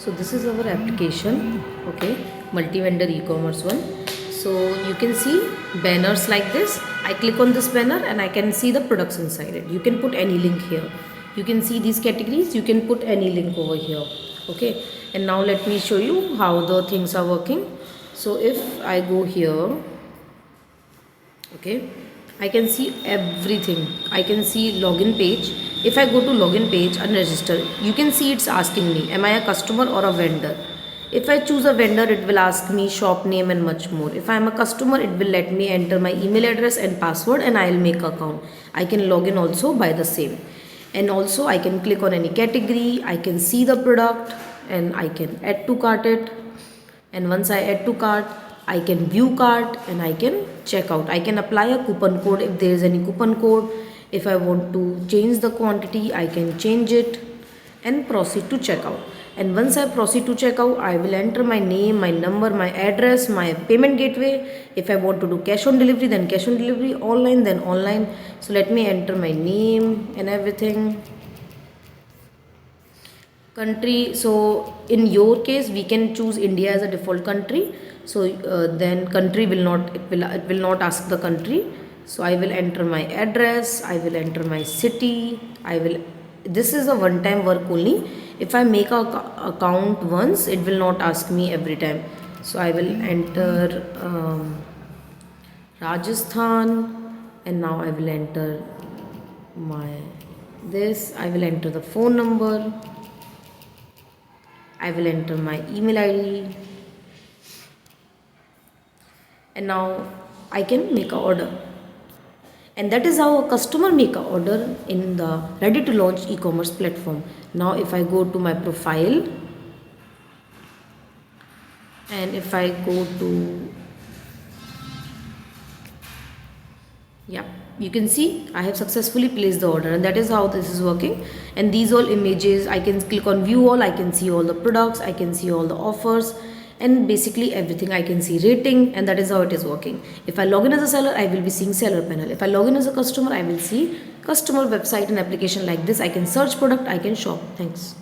So this is our application, okay, multi-vendor e-commerce one. So you can see banners like this. I click on this banner and I can see the products inside it. You can put any link here. You can see these categories. You can put any link over here, okay. And now let me show you how the things are working. So if I go here, okay, I can see everything. I can see login page. If I go to login page and register, you can see it's asking me, am I a customer or a vendor? If I choose a vendor, it will ask me shop name and much more. If I am a customer, it will let me enter my email address and password and I will make account. I can log in also by the same. And also I can click on any category, I can see the product and I can add to cart it. And once I add to cart, I can view cart and I can check out. I can apply a coupon code if there is any coupon code. If I want to change the quantity, I can change it and proceed to checkout. And once I proceed to checkout, I will enter my name, my number, my address, my payment gateway. If I want to do cash on delivery, then cash on delivery, online, then online. So let me enter my name and everything. Country, so in your case we can choose India as a default country. So then country will not, it will not ask the country. So I will enter my address, I will enter my city, I will, this is a one time work only. If I make a account once, it will not ask me every time. So I will enter Rajasthan, and now I will enter my this, I will enter the phone number, I will enter my email ID, and now I can make a order. And that is how a customer make a order in the ready to launch e-commerce platform. Now if I go to my profile and if I go to, yeah, you can see I have successfully placed the order, and that is how this is working. And these all images, I can click on view all, I can see all the products, I can see all the offers and basically everything. I can see rating, and that is how it is working. If I log in as a seller, I will be seeing seller panel. If I log in as a customer, I will see customer website and application like this. I can search product, I can shop. Thanks.